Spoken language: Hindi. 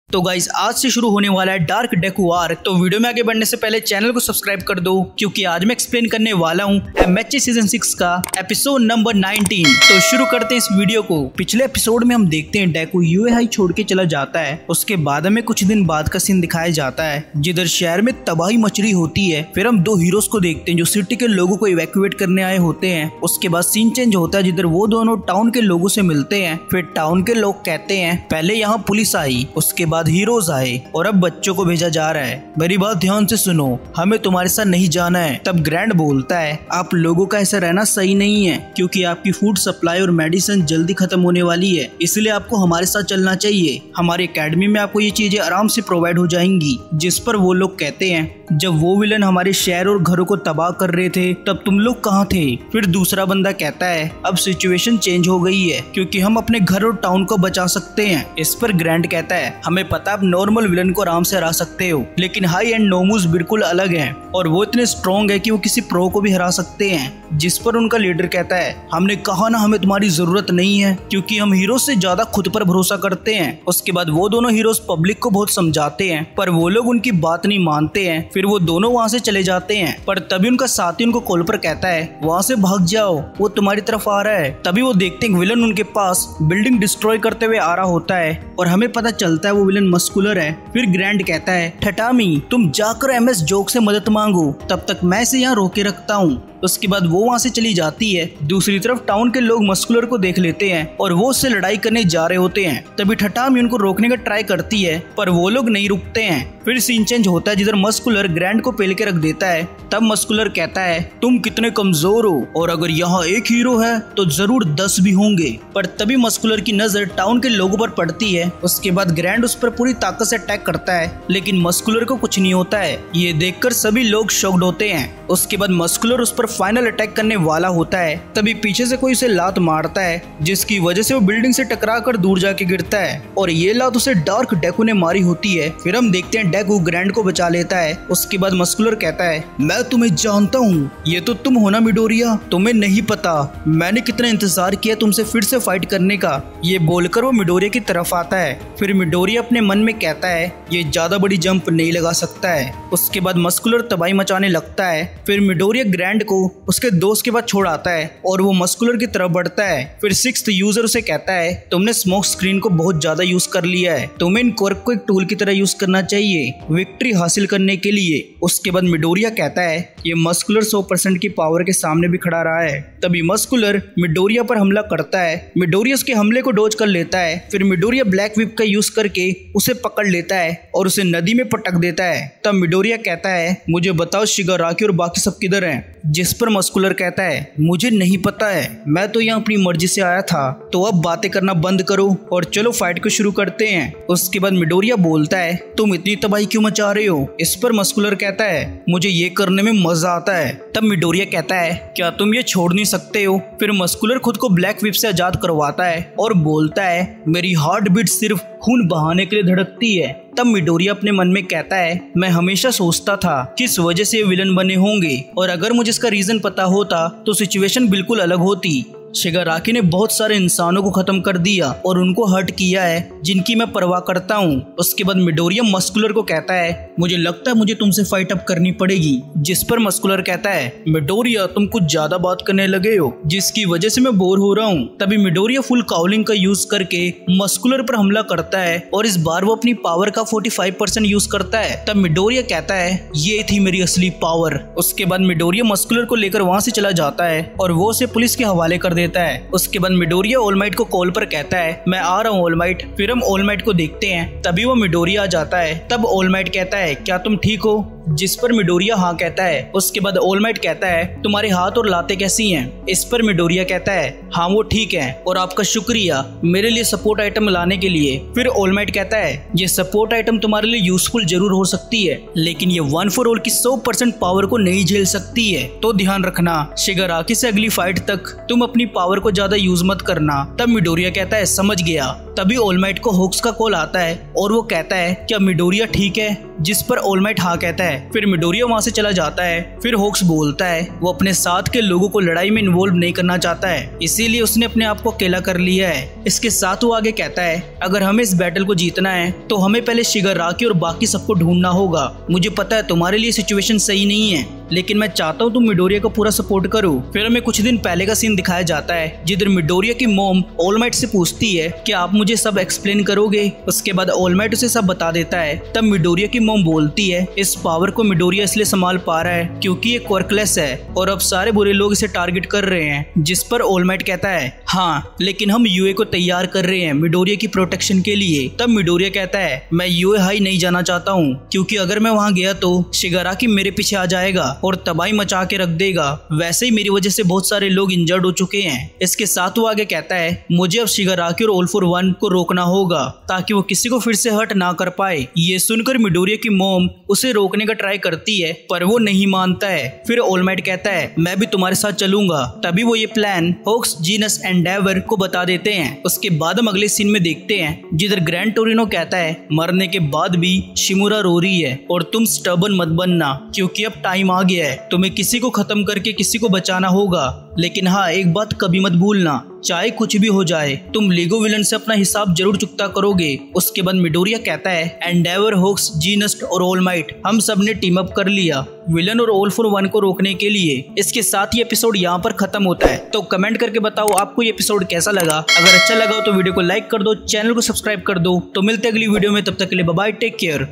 तो गाइस आज से शुरू होने वाला है डार्क डेकू आर्क। तो वीडियो में आगे बढ़ने से पहले चैनल को सब्सक्राइब कर दो, क्योंकि आज मैं एक्सप्लेन करने वाला हूँ MHA सीजन 6 का एपिसोड नंबर 19। तो शुरू करते हैं इस वीडियो को। पिछले एपिसोड में हम देखते हैं डेकू यूएहाई छोड़ के चला जाता है। उसके बाद हमें कुछ दिन बाद का सीन दिखाया जाता है जिधर शहर में तबाही मच रही होती है। फिर हम दो हीरोज को देखते हैं जो सिटी के लोगों को इवैक्यूएट करने आए होते हैं। उसके बाद सीन चेंज होता है जिधर वो दोनों टाउन के लोगों से मिलते हैं। फिर टाउन के लोग कहते हैं पहले यहाँ पुलिस आई, उसके बाद हीरोज आए और अब बच्चों को भेजा जा रहा है। मेरी बात ध्यान से सुनो, हमें तुम्हारे साथ नहीं जाना है। तब ग्रैंड बोलता है आप लोगों का ऐसा रहना सही नहीं है, क्योंकि आपकी फूड सप्लाई और मेडिसिन जल्दी खत्म होने वाली है, इसलिए आपको हमारे साथ चलना चाहिए। हमारी एकेडमी में आपको ये चीजें आराम से प्रोवाइड हो जाएंगी। जिस पर वो लोग कहते हैं जब वो विलन हमारे शहर और घरों को तबाह कर रहे थे तब तुम लोग कहाँ थे। फिर दूसरा बंदा कहता है अब सिचुएशन चेंज हो गई है, क्योंकि हम अपने घर और टाउन को बचा सकते हैं। इस पर ग्रैंड कहता है हमें पता आप नॉर्मल विलन को आराम से हरा सकते हो, लेकिन हाई एंड नोमूज बिल्कुल अलग हैं और वो इतने स्ट्रॉन्ग है कि वो किसी प्रो को भी हरा सकते हैं। जिस पर उनका लीडर कहता है हमने कहा ना हमें तुम्हारी जरूरत नहीं है, क्योंकि हम हीरो से ज्यादा खुद पर भरोसा करते हैं। उसके बाद वो दोनों हीरोज पब्लिक को बहुत समझाते हैं, पर वो लोग उनकी बात नहीं मानते हैं। फिर वो दोनों वहाँ से चले जाते हैं, पर तभी उनका साथी उनको कॉल पर कहता है वहाँ से भाग जाओ, वो तुम्हारी तरफ आ रहा है। तभी वो देखते हैं विलन उनके पास बिल्डिंग डिस्ट्रॉय करते हुए आ रहा होता है और हमें पता चलता है वो विलन मस्कुलर है। फिर ग्रैंड कहता है ठटामी तुम जाकर MS जोक से मदद मांगो, तब तक मैं इसे यहाँ रोके रखता हूँ। उसके बाद वो वहाँ से चली जाती है। दूसरी तरफ टाउन के लोग मस्कुलर को देख लेते हैं और वो उससे लड़ाई करने जा रहे होते हैं। तभी ठटामी उनको रोकने का ट्राई करती है, पर वो लोग नहीं रुकते हैं। फिर सीन चेंज होता है जिधर मस्कुलर ग्रैंड को पेल के रख देता है। तब मस्कुलर कहता है तुम कितने कमजोर हो, और अगर यहाँ एक हीरो है तो जरूर 10 भी होंगे। पर तभी मस्कुलर की नजर टाउन के लोगों पर पड़ती है। उसके बाद ग्रैंड उस पर पूरी ताकत से अटैक करता है, लेकिन मस्कुलर को कुछ नहीं होता है। ये देखकर सभी लोग शॉक्ड होते हैं। उसके बाद मस्कुलर उस पर फाइनल अटैक करने वाला होता है। तभी पीछे से कोई उसे लात मारता है, जिसकी वजह से वो बिल्डिंग से टकराकर दूर जाके गिरता है, और ये लात उसे डार्क डेकू ने मारी होती है। फिर हम देखते हैं डेकू ग्रैंड को बचा लेता है। उसके बाद मस्कुलर कहता है मैं तुम्हें जानता हूँ, ये तो तुम हो ना मिडोरिया, तुम्हें नहीं पता मैंने कितना इंतजार किया तुमसे फिर से फाइट करने का। ये बोलकर वो मिडोरिया की तरफ आता है। फिर मिडोरिया अपने मन में कहता है ये ज्यादा बड़ी जंप नहीं लगा सकता है। उसके बाद मस्कुलर तबाही मचाने लगता है। फिर मिडोरिया ग्रैंड को उसके दोस्त के बाद छोड़ आता है और वो मस्कुलर की तरफ बढ़ता है। फिर 6th यूजर उसे कहता है तुमने स्मोक स्क्रीन को बहुत ज्यादा यूज कर लिया है, तुम्हें इन क्वर्क को एक टूल की तरह यूज करना चाहिए विक्ट्री हासिल करने के लिए। उसके बाद मिडोरिया कहता है ये मस्कुलर 100% की पावर के सामने भी खड़ा रहा है। तभी मस्कुलर मिडोरिया पर हमला करता है। मिडोरिया उसके हमले को डॉज कर लेता है। फिर मिडोरिया ब्लैक विप का यूज करके उसे पकड़ लेता है और उसे नदी में पटक देता है। तब मिडोरिया कहता है मुझे बताओ शिगाराकी और बाकी सब किधर हैं। जिस पर मस्कुलर कहता है मुझे नहीं पता है, मैं तो यहाँ अपनी मर्जी से आया था, तो अब बातें करना बंद करो और चलो फाइट को शुरू करते हैं। उसके बाद मिडोरिया बोलता है तुम इतनी तबाही क्यों मचा रहे हो। इस पर मस्कुलर कहता है मुझे ये करने में मजा आता है। तब मिडोरिया कहता है क्या तुम ये छोड़ नहीं सकते हो। फिर मस्कुलर खुद को ब्लैक विप से आजाद करवाता है और बोलता है मेरी हार्ट बीट सिर्फ खून बहाने के लिए धड़कती है। तब मिडोरिया अपने मन में कहता है मैं हमेशा सोचता था किस वजह से विलन बने होंगे, और अगर मुझे इसका रीजन पता होता तो सिचुएशन बिल्कुल अलग होती। शिगाराकी ने बहुत सारे इंसानों को खत्म कर दिया और उनको हर्ट किया है जिनकी मैं परवाह करता हूँ। उसके बाद मिडोरिया मस्कुलर को कहता है मुझे लगता है मुझे तुमसे फाइट अप करनी पड़ेगी। जिस पर मस्कुलर कहता है मिडोरिया तुम कुछ ज्यादा बात करने लगे हो, जिसकी वजह से मैं बोर हो रहा हूँ। तभी मिडोरिया फुल काउलिंग का यूज करके मस्कुलर पर हमला करता है और इस बार वो अपनी पावर का 45% यूज करता है। तब मिडोरिया कहता है ये थी मेरी असली पावर। उसके बाद मिडोरिया मस्कुलर को लेकर वहाँ से चला जाता है और वो उसे पुलिस के हवाले कर देता है। उसके बाद मिडोरिया ऑलमाइट को कॉल पर कहता है मैं आ रहा हूँ ऑलमाइट। फिर हम ऑलमाइट को देखते हैं। तभी वो मिडोरिया आ जाता है। तब ऑलमाइट कहता है क्या तुम ठीक हो। जिस पर मिडोरिया हाँ कहता है। उसके बाद ऑलमाइट कहता है तुम्हारे हाथ और लातें कैसी हैं। इस पर मिडोरिया कहता है हाँ वो ठीक है, और आपका शुक्रिया मेरे लिए सपोर्ट आइटम लाने के लिए। फिर ऑलमाइट कहता है ये सपोर्ट आइटम तुम्हारे लिए यूजफुल जरूर हो सकती है, लेकिन ये 1 for all की 100% पावर को नहीं झेल सकती है, तो ध्यान रखना शिगाराकी से अगली फाइट तक तुम अपनी पावर को ज्यादा यूज मत करना। तब मिडोरिया कहता है समझ गया। तभी ऑलमाइट को होक्स का कॉल आता है और वो कहता है क्या मिडोरिया ठीक है। जिस पर ऑलमाइट हाँ कहता है। फिर मिडोरिया वहाँ से चला जाता है। फिर होक्स बोलता है वो अपने साथ के लोगों को लड़ाई में इन्वॉल्व नहीं करना चाहता है, इसीलिए उसने अपने आप को अकेला कर लिया है। इसके साथ वो आगे कहता है अगर हमें इस बैटल को जीतना है तो हमें पहले शिगाराकी और बाकी सबको ढूंढना होगा। मुझे पता है तुम्हारे लिए सिचुएशन सही नहीं है, लेकिन मैं चाहता हूँ तुम मिडोरिया का पूरा सपोर्ट करो। फिर हमें कुछ दिन पहले का सीन दिखाया जाता है जिधर मिडोरिया की मॉम ऑल माइट से पूछती है कि आप मुझे सब एक्सप्लेन करोगे। उसके बाद ऑल माइट उसे सब बता देता है। तब मिडोरिया की मॉम बोलती है इस पावर को मिडोरिया इसलिए संभाल पा रहा है क्योंकि ये क्वर्कलेस है और अब सारे बुरे लोग इसे टारगेट कर रहे हैं। जिस पर ऑल माइट कहता है हाँ, लेकिन हम यूए को तैयार कर रहे हैं मिडोरिया की प्रोटेक्शन के लिए। तब मिडोरिया कहता है मैं यूए हाई नहीं जाना चाहता हूँ क्योंकि अगर मैं वहाँ गया तो शिगाराकी मेरे पीछे आ जाएगा और तबाही मचा के रख देगा। वैसे ही मेरी वजह से बहुत सारे लोग इंजर्ड हो चुके हैं। इसके साथ वो आगे कहता है मुझे अब शिगाराकी और ऑल फॉर वन को रोकना होगा ताकि वो किसी को फिर से हर्ट ना कर पाए। ये सुनकर मिडोरिया की मॉम उसे रोकने का ट्राई करती है पर वो नहीं मानता है। फिर ऑल माइट कहता है मैं भी तुम्हारे साथ चलूंगा। तभी वो ये प्लान होक्स, जीनस, एंडेवर को बता देते हैं। उसके बाद हम अगले सीन में देखते हैं जिधर ग्रैंड टोरिनो कहता है मरने के बाद भी शिमुरा रो रही है और तुम स्टबर्न मत बनना क्योंकि अब टाइम आ गया है, तुम्हें किसी को खत्म करके किसी को बचाना होगा। लेकिन हाँ, एक बात कभी मत भूलना, चाहे कुछ भी हो जाए तुम लीगो विलन से अपना हिसाब जरूर चुकता करोगे। उसके बाद मिडोरिया कहता है एंडेवर, होक्स, जीनस और ऑल माइट हम सब ने टीम अप कर लिया विलन और ऑल फॉर वन को रोकने के लिए। इसके साथ ही एपिसोड यहाँ पर खत्म होता है। तो कमेंट करके बताओ आपको ये एपिसोड कैसा लगा। अगर अच्छा लगा हो तो वीडियो को लाइक कर दो, चैनल को सब्सक्राइब कर दो। तो मिलते अगली वीडियो में, तब तक के लिए बाय बाय, टेक केयर।